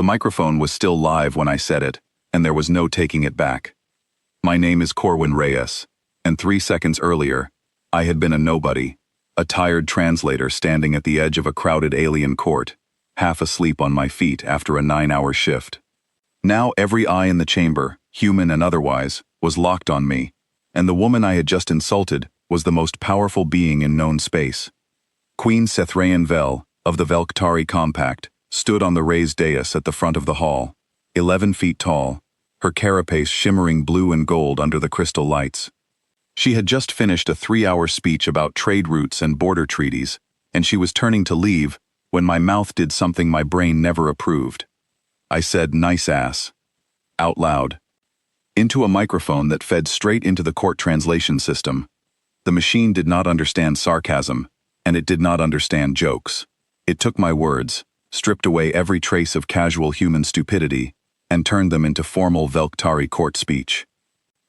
The microphone was still live when I said it, and there was no taking it back. My name is Corwin Reyes, and 3 seconds earlier, I had been a nobody, a tired translator standing at the edge of a crowded alien court, half asleep on my feet after a 9-hour shift. Now every eye in the chamber, human and otherwise, was locked on me, and the woman I had just insulted was the most powerful being in known space. Queen Sethraean Vel, of the Velktari Compact, stood on the raised dais at the front of the hall, 11 feet tall, her carapace shimmering blue and gold under the crystal lights. She had just finished a 3-hour speech about trade routes and border treaties, and she was turning to leave when my mouth did something my brain never approved. I said, "Nice ass," out loud, into a microphone that fed straight into the court translation system. The machine did not understand sarcasm, and it did not understand jokes. It took my words, stripped away every trace of casual human stupidity, and turned them into formal Velktari court speech.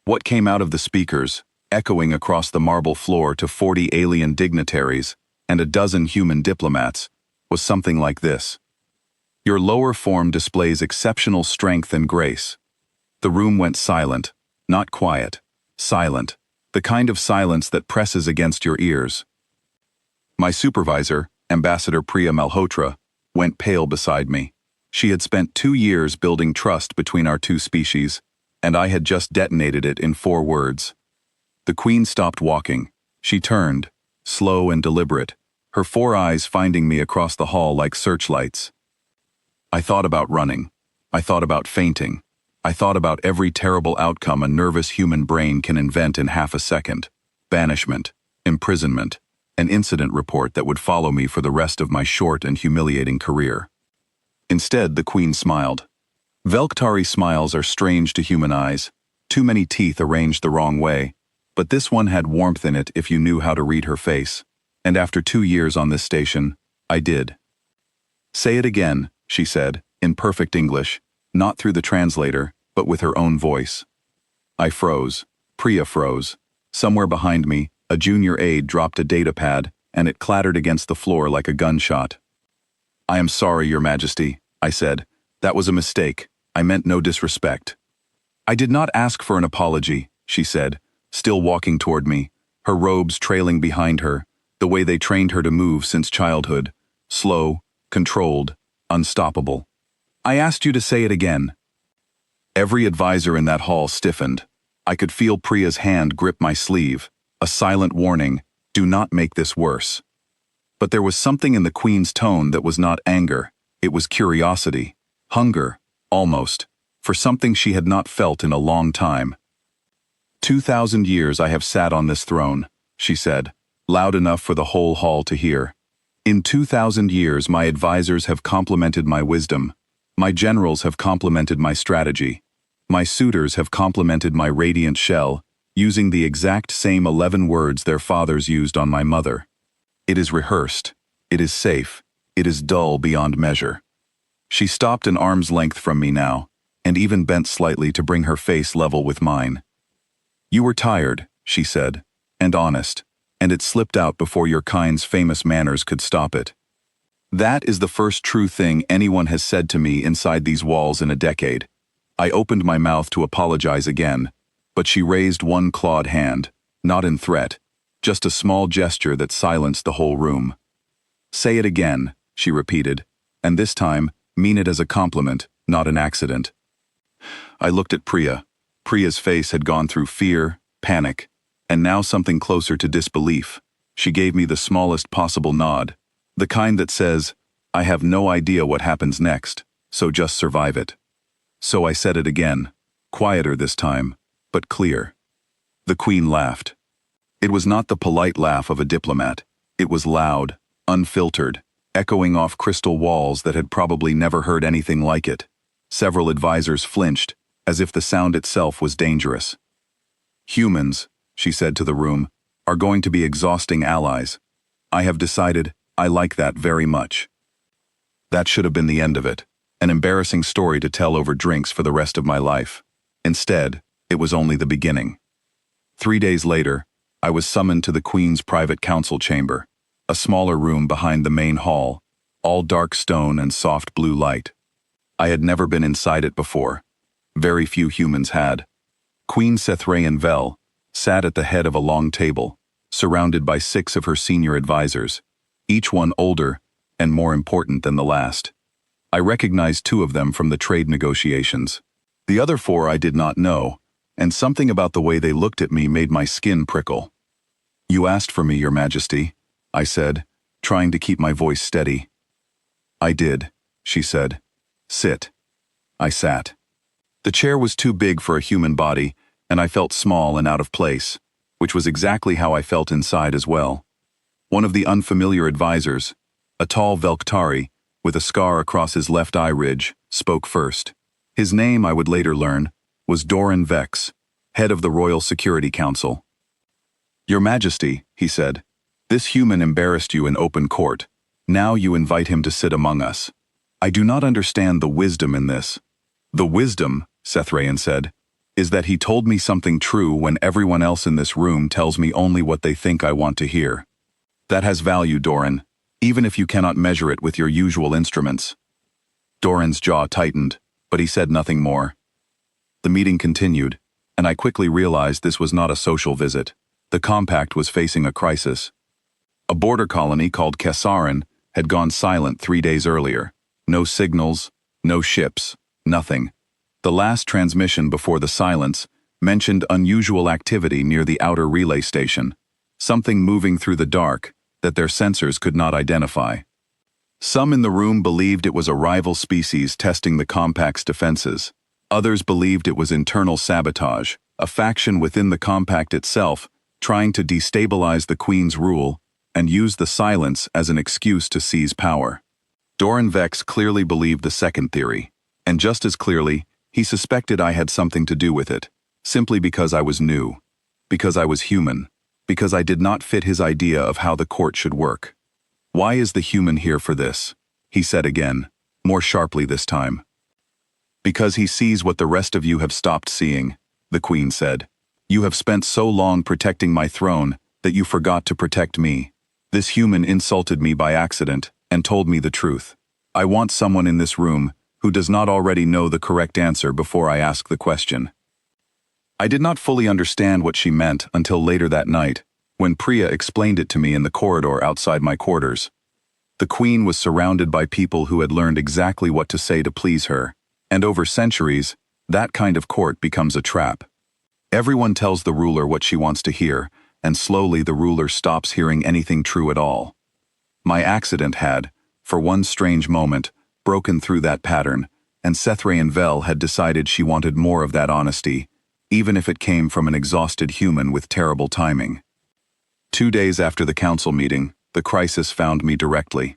What came out of the speakers, echoing across the marble floor to 40 alien dignitaries and a dozen human diplomats, was something like this. Your lower form displays exceptional strength and grace. The room went silent, not quiet, silent, the kind of silence that presses against your ears. My supervisor, Ambassador Priya Malhotra, went pale beside me. She had spent 2 years building trust between our two species, and I had just detonated it in 4 words. The Queen stopped walking. She turned, slow and deliberate, her 4 eyes finding me across the hall like searchlights. I thought about running. I thought about fainting. I thought about every terrible outcome a nervous human brain can invent in half a second. Banishment, imprisonment, an incident report that would follow me for the rest of my short and humiliating career. Instead, the Queen smiled. Velktari smiles are strange to human eyes, too many teeth arranged the wrong way, but this one had warmth in it if you knew how to read her face, and after 2 years on this station, I did. "Say it again," she said, in perfect English, not through the translator, but with her own voice. I froze. Priya froze. Somewhere behind me, a junior aide dropped a data pad, and it clattered against the floor like a gunshot. "I am sorry, Your Majesty," I said. "That was a mistake. I meant no disrespect." "I did not ask for an apology," she said, still walking toward me, her robes trailing behind her, the way they trained her to move since childhood, slow, controlled, unstoppable. "I asked you to say it again." Every advisor in that hall stiffened. I could feel Priya's hand grip my sleeve, a silent warning, "Do not make this worse." But there was something in the Queen's tone that was not anger, it was curiosity, hunger, almost, for something she had not felt in a long time. 2,000 years I have sat on this throne, she said, loud enough for the whole hall to hear. In 2,000 years my advisors have complimented my wisdom, my generals have complimented my strategy, my suitors have complimented my radiant shell, using the exact same 11 words their fathers used on my mother. It is rehearsed, it is safe, it is dull beyond measure. She stopped an arm's length from me now, and even bent slightly to bring her face level with mine. "You were tired," she said, "and honest, and it slipped out before your kind's famous manners could stop it. That is the first true thing anyone has said to me inside these walls in a decade." I opened my mouth to apologize again, but she raised one clawed hand, not in threat, just a small gesture that silenced the whole room. "Say it again," she repeated, and this time, mean it as a compliment, not an accident. I looked at Priya. Priya's face had gone through fear, panic, and now something closer to disbelief. She gave me the smallest possible nod, the kind that says, "I have no idea what happens next, so just survive it." So I said it again, quieter this time, but clear. The Queen laughed. It was not the polite laugh of a diplomat. It was loud, unfiltered, echoing off crystal walls that had probably never heard anything like it. Several advisors flinched, as if the sound itself was dangerous. "Humans," she said to the room, "are going to be exhausting allies. I have decided I like that very much." That should have been the end of it, an embarrassing story to tell over drinks for the rest of my life. Instead, it was only the beginning. 3 days later, I was summoned to the Queen's private council chamber, a smaller room behind the main hall, all dark stone and soft blue light. I had never been inside it before. Very few humans had. Queen Sethraean Vel sat at the head of a long table, surrounded by 6 of her senior advisors, each one older and more important than the last. I recognized 2 of them from the trade negotiations. The other 4 I did not know, and something about the way they looked at me made my skin prickle. "You asked for me, Your Majesty," I said, trying to keep my voice steady. "I did," she said. "Sit." I sat. The chair was too big for a human body, and I felt small and out of place, which was exactly how I felt inside as well. One of the unfamiliar advisors, a tall Velktari with a scar across his left eye ridge, spoke first. His name, I would later learn, was Doran Vex, head of the Royal Security Council. "Your Majesty," he said, "this human embarrassed you in open court. Now you invite him to sit among us. I do not understand the wisdom in this." "The wisdom," Sethraean said, "is that he told me something true when everyone else in this room tells me only what they think I want to hear. That has value, Doran, even if you cannot measure it with your usual instruments." Doran's jaw tightened, but he said nothing more. The meeting continued, and I quickly realized this was not a social visit. The compact was facing a crisis. A border colony called Kesaran had gone silent 3 days earlier. No signals, no ships, nothing. The last transmission before the silence mentioned unusual activity near the outer relay station, something moving through the dark that their sensors could not identify. Some in the room believed it was a rival species testing the compact's defenses. Others believed it was internal sabotage, a faction within the compact itself trying to destabilize the Queen's rule and use the silence as an excuse to seize power. Doran Vex clearly believed the second theory, and just as clearly, he suspected I had something to do with it, simply because I was new, because I was human, because I did not fit his idea of how the court should work. "Why is the human here for this?" he said again, more sharply this time. "Because he sees what the rest of you have stopped seeing," the Queen said. "You have spent so long protecting my throne that you forgot to protect me. This human insulted me by accident and told me the truth. I want someone in this room who does not already know the correct answer before I ask the question." I did not fully understand what she meant until later that night, when Priya explained it to me in the corridor outside my quarters. The Queen was surrounded by people who had learned exactly what to say to please her, and over centuries, that kind of court becomes a trap. Everyone tells the ruler what she wants to hear, and slowly the ruler stops hearing anything true at all. My accident had, for one strange moment, broken through that pattern, and Sethraean Vel had decided she wanted more of that honesty, even if it came from an exhausted human with terrible timing. 2 days after the council meeting, the crisis found me directly.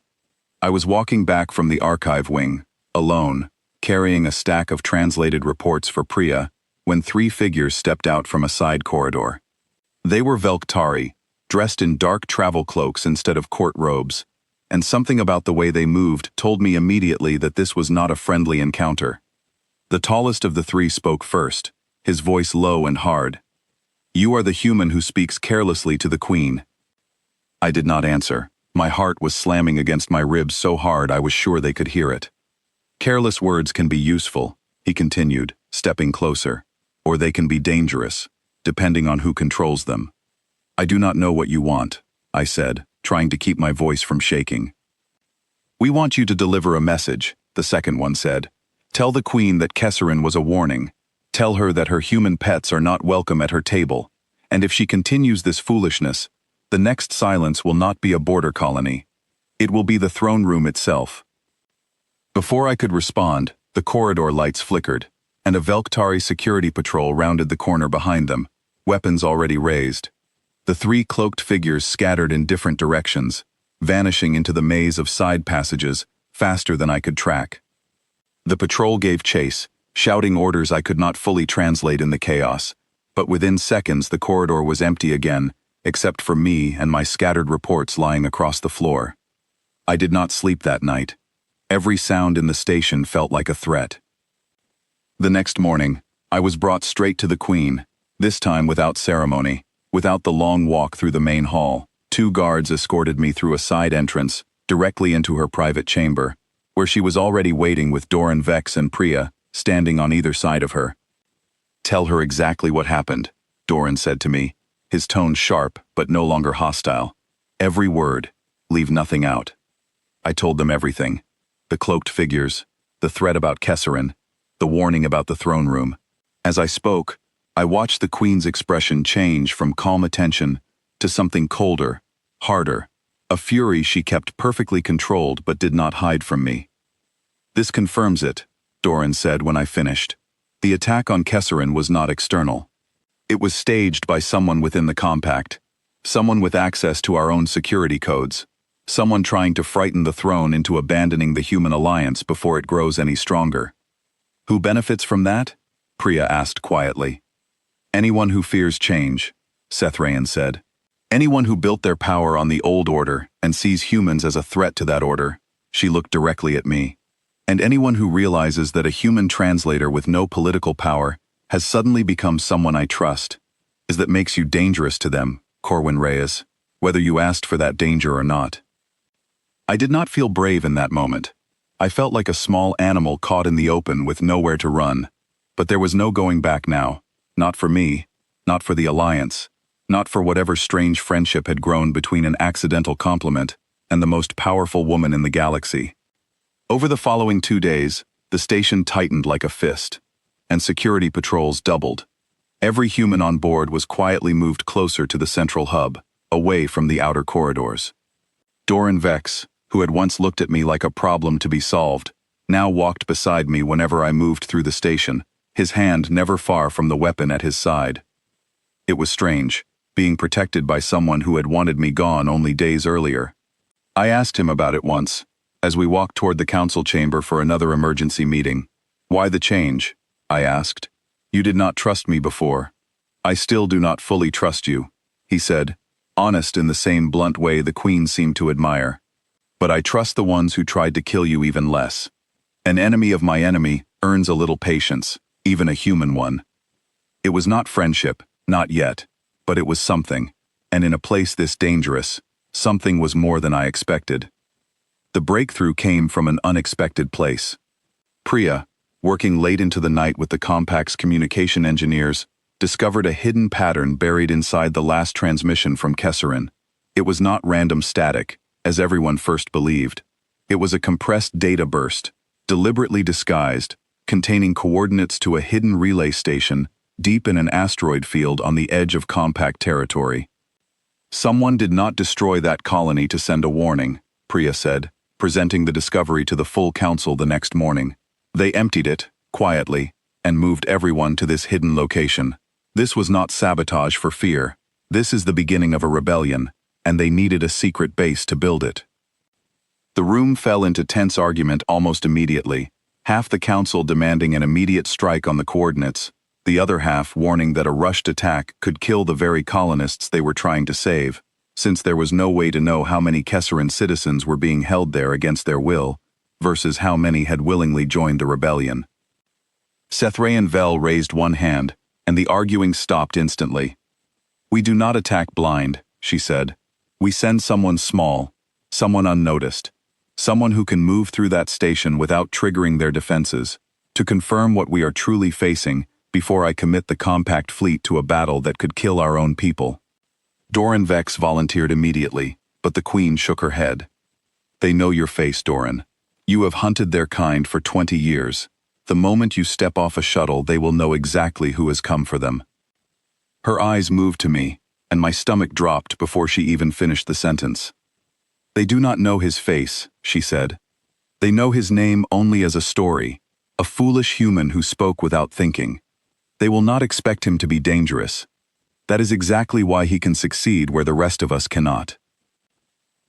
I was walking back from the archive wing, alone, carrying a stack of translated reports for Priya, when 3 figures stepped out from a side corridor. They were Velktari, dressed in dark travel cloaks instead of court robes, and something about the way they moved told me immediately that this was not a friendly encounter. The tallest of the 3 spoke first, his voice low and hard. "You are the human who speaks carelessly to the Queen." I did not answer. My heart was slamming against my ribs so hard I was sure they could hear it. "Careless words can be useful," he continued, stepping closer, "or they can be dangerous, depending on who controls them." "I do not know what you want," I said, trying to keep my voice from shaking. "We want you to deliver a message," the second one said. "Tell the Queen that Kesaran was a warning. Tell her that her human pets are not welcome at her table, and if she continues this foolishness, the next silence will not be a border colony. It will be the throne room itself." Before I could respond, the corridor lights flickered, and a Velktari security patrol rounded the corner behind them, weapons already raised. The 3 cloaked figures scattered in different directions, vanishing into the maze of side passages faster than I could track. The patrol gave chase, shouting orders I could not fully translate in the chaos, but within seconds the corridor was empty again, except for me and my scattered reports lying across the floor. I did not sleep that night. Every sound in the station felt like a threat. The next morning, I was brought straight to the Queen, this time without ceremony, without the long walk through the main hall. 2 guards escorted me through a side entrance, directly into her private chamber, where she was already waiting with Doran Vex and Priya standing on either side of her. "Tell her exactly what happened," Doran said to me, his tone sharp but no longer hostile. "Every word. Leave nothing out." I told them everything. The cloaked figures, the threat about Kesserin, the warning about the throne room. As I spoke, I watched the Queen's expression change from calm attention to something colder, harder, a fury she kept perfectly controlled but did not hide from me. "This confirms it," Doran said when I finished. "The attack on Kesserin was not external. It was staged by someone within the compact, someone with access to our own security codes, someone trying to frighten the throne into abandoning the human alliance before it grows any stronger." "Who benefits from that?" Priya asked quietly. "Anyone who fears change," Sethrayan said. "Anyone who built their power on the old order and sees humans as a threat to that order." She looked directly at me. "And anyone who realizes that a human translator with no political power has suddenly become someone I trust, is that makes you dangerous to them, Corwin Reyes, whether you asked for that danger or not." I did not feel brave in that moment. I felt like a small animal caught in the open with nowhere to run. But there was no going back now. Not for me, not for the Alliance, not for whatever strange friendship had grown between an accidental compliment and the most powerful woman in the galaxy. Over the following 2 days, the station tightened like a fist, and security patrols doubled. Every human on board was quietly moved closer to the central hub, away from the outer corridors. Doran Vex, who had once looked at me like a problem to be solved, now walked beside me whenever I moved through the station, his hand never far from the weapon at his side. It was strange, being protected by someone who had wanted me gone only days earlier. I asked him about it once, as we walked toward the council chamber for another emergency meeting. "Why the change?" I asked. "You did not trust me before." "I still do not fully trust you," he said, honest in the same blunt way the Queen seemed to admire. "But I trust the ones who tried to kill you even less. An enemy of my enemy earns a little patience, even a human one." It was not friendship, not yet, but it was something, and in a place this dangerous, something was more than I expected. The breakthrough came from an unexpected place. Priya, working late into the night with the Compact's communication engineers, discovered a hidden pattern buried inside the last transmission from Kesserin. It was not random static, as everyone first believed. It was a compressed data burst, deliberately disguised, containing coordinates to a hidden relay station deep in an asteroid field on the edge of Compact territory. "Someone did not destroy that colony to send a warning," Priya said, presenting the discovery to the full council the next morning. "They emptied it, quietly, and moved everyone to this hidden location. This was not sabotage for fear. This is the beginning of a rebellion, and they needed a secret base to build it." The room fell into tense argument almost immediately, half the council demanding an immediate strike on the coordinates, the other half warning that a rushed attack could kill the very colonists they were trying to save, since there was no way to know how many Kesserin citizens were being held there against their will, versus how many had willingly joined the rebellion. Sethrayan Vel raised one hand, and the arguing stopped instantly. "We do not attack blind," she said. "We send someone small, someone unnoticed, someone who can move through that station without triggering their defenses, to confirm what we are truly facing before I commit the Compact fleet to a battle that could kill our own people." Doran Vex volunteered immediately, but the Queen shook her head. "They know your face, Doran. You have hunted their kind for 20 years. The moment you step off a shuttle, they will know exactly who has come for them." Her eyes moved to me, and my stomach dropped before she even finished the sentence. "They do not know his face," she said. "They know his name only as a story, a foolish human who spoke without thinking. They will not expect him to be dangerous. That is exactly why he can succeed where the rest of us cannot."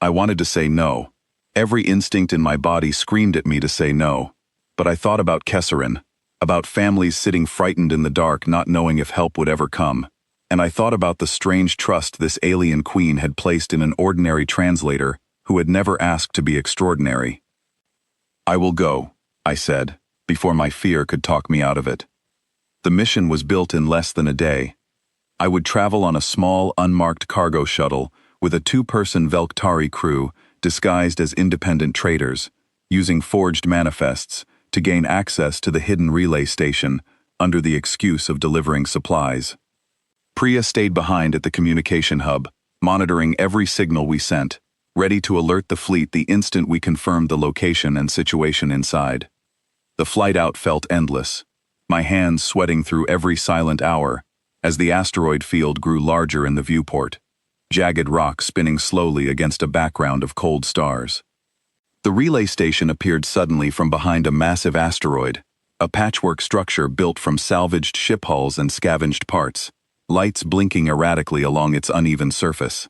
I wanted to say no. Every instinct in my body screamed at me to say no. But I thought about Kesserin, about families sitting frightened in the dark not knowing if help would ever come, and I thought about the strange trust this alien queen had placed in an ordinary translator who had never asked to be extraordinary. "I will go," I said, before my fear could talk me out of it. The mission was built in less than a day. I would travel on a small, unmarked cargo shuttle with a 2-person Velktari crew disguised as independent traders, using forged manifests to gain access to the hidden relay station under the excuse of delivering supplies. Priya stayed behind at the communication hub, monitoring every signal we sent, ready to alert the fleet the instant we confirmed the location and situation inside. The flight out felt endless, my hands sweating through every silent hour as the asteroid field grew larger in the viewport, jagged rock spinning slowly against a background of cold stars. The relay station appeared suddenly from behind a massive asteroid, a patchwork structure built from salvaged ship hulls and scavenged parts, lights blinking erratically along its uneven surface.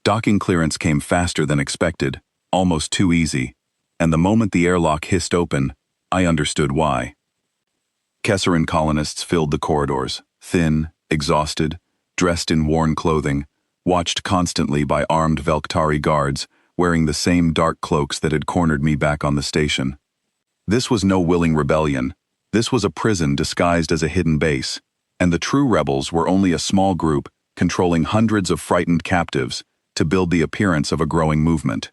Docking clearance came faster than expected, almost too easy, and the moment the airlock hissed open, I understood why. Kesseran colonists filled the corridors, thin, exhausted, dressed in worn clothing, watched constantly by armed Velktari guards wearing the same dark cloaks that had cornered me back on the station. This was no willing rebellion. This was a prison disguised as a hidden base, and the true rebels were only a small group controlling hundreds of frightened captives to build the appearance of a growing movement.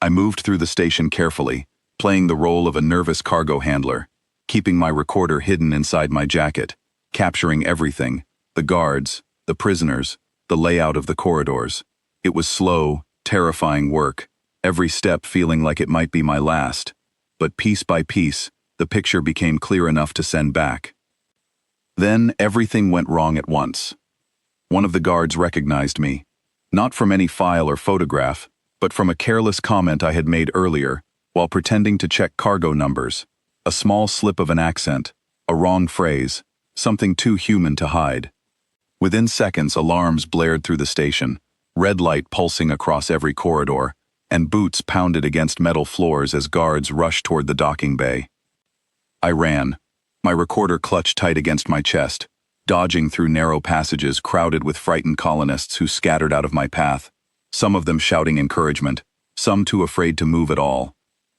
I moved through the station carefully, playing the role of a nervous cargo handler, keeping my recorder hidden inside my jacket, capturing everything: the guards, the prisoners, the layout of the corridors. It was slow, terrifying work, every step feeling like it might be my last, but piece by piece, the picture became clear enough to send back. Then everything went wrong at once. One of the guards recognized me, not from any file or photograph, but from a careless comment I had made earlier while pretending to check cargo numbers, a small slip of an accent, a wrong phrase, something too human to hide. Within seconds, alarms blared through the station, red light pulsing across every corridor, and boots pounded against metal floors as guards rushed toward the docking bay. I ran, my recorder clutched tight against my chest, dodging through narrow passages crowded with frightened colonists who scattered out of my path, some of them shouting encouragement, some too afraid to move at all.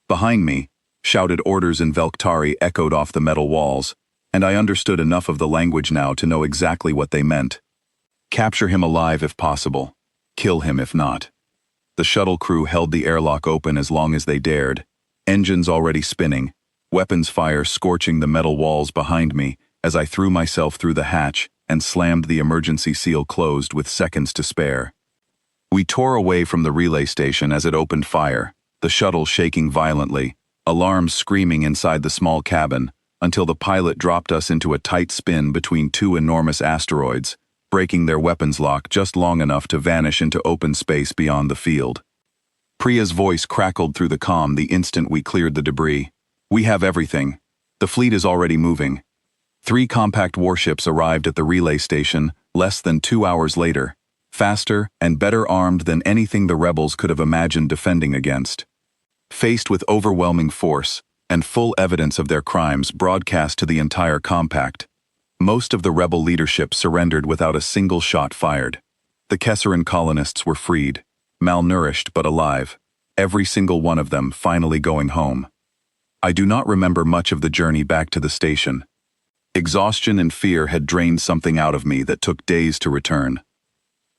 Behind me, shouted orders in Velktari echoed off the metal walls, and I understood enough of the language now to know exactly what they meant. Capture him alive if possible. Kill him if not. The shuttle crew held the airlock open as long as they dared, engines already spinning, weapons fire scorching the metal walls behind me as I threw myself through the hatch and slammed the emergency seal closed with seconds to spare. We tore away from the relay station as it opened fire, the shuttle shaking violently, alarms screaming inside the small cabin, until the pilot dropped us into a tight spin between two enormous asteroids, breaking their weapons lock just long enough to vanish into open space beyond the field. Priya's voice crackled through the comm the instant we cleared the debris. "We have everything. The fleet is already moving." 3 compact warships arrived at the relay station less than 2 hours later, faster and better armed than anything the rebels could have imagined defending against. Faced with overwhelming force and full evidence of their crimes broadcast to the entire compact, most of the rebel leadership surrendered without a single shot fired. The Kesseran colonists were freed, malnourished but alive, every single one of them finally going home. I do not remember much of the journey back to the station. Exhaustion and fear had drained something out of me that took days to return.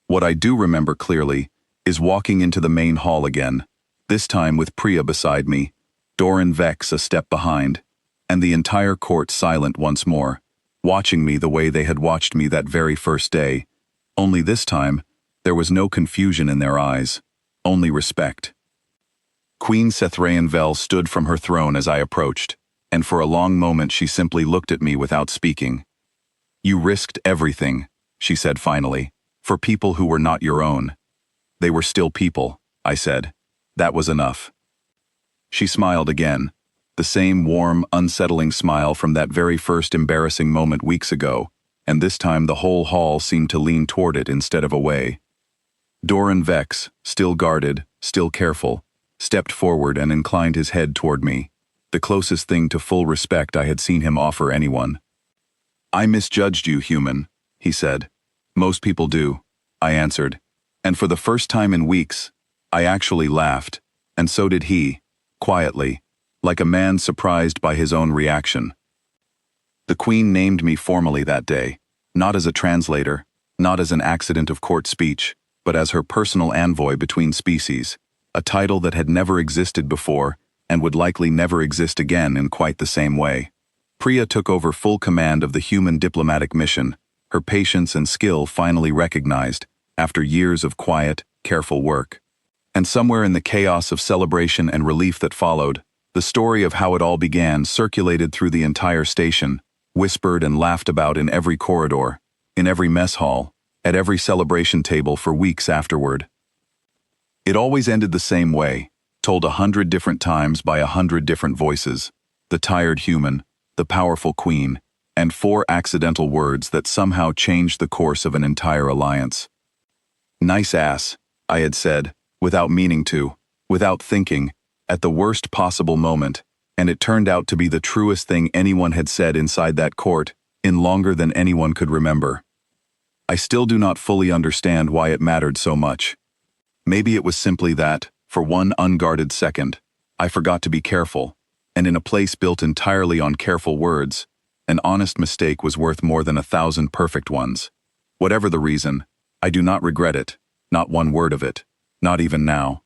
What I do remember clearly is walking into the main hall again, this time with Priya beside me, Doran Vex a step behind, and the entire court silent once more, watching me the way they had watched me that very first day. Only this time, there was no confusion in their eyes, only respect. Queen Sethraean Vel stood from her throne as I approached, and for a long moment she simply looked at me without speaking. "You risked everything," she said finally, "for people who were not your own." "They were still people," I said. "That was enough." She smiled again, the same warm, unsettling smile from that very first embarrassing moment weeks ago, and this time the whole hall seemed to lean toward it instead of away. Doran Vex, still guarded, still careful, stepped forward and inclined his head toward me, the closest thing to full respect I had seen him offer anyone. "I misjudged you, human," he said. "Most people do," I answered, and for the first time in weeks, I actually laughed, and so did he, quietly, like a man surprised by his own reaction. The Queen named me formally that day, not as a translator, not as an accident of court speech, but as her personal envoy between species, a title that had never existed before and would likely never exist again in quite the same way. Priya took over full command of the human diplomatic mission, her patience and skill finally recognized, after years of quiet, careful work. And somewhere in the chaos of celebration and relief that followed, the story of how it all began circulated through the entire station, whispered and laughed about in every corridor, in every mess hall, at every celebration table for weeks afterward. It always ended the same way, told 100 different times by 100 different voices: the tired human, the powerful queen, and 4 accidental words that somehow changed the course of an entire alliance. "Nice ass," I had said, without meaning to, without thinking, at the worst possible moment, and it turned out to be the truest thing anyone had said inside that court, in longer than anyone could remember. I still do not fully understand why it mattered so much. Maybe it was simply that, for one unguarded second, I forgot to be careful, and in a place built entirely on careful words, an honest mistake was worth more than 1,000 perfect ones. Whatever the reason, I do not regret it, not one word of it, not even now.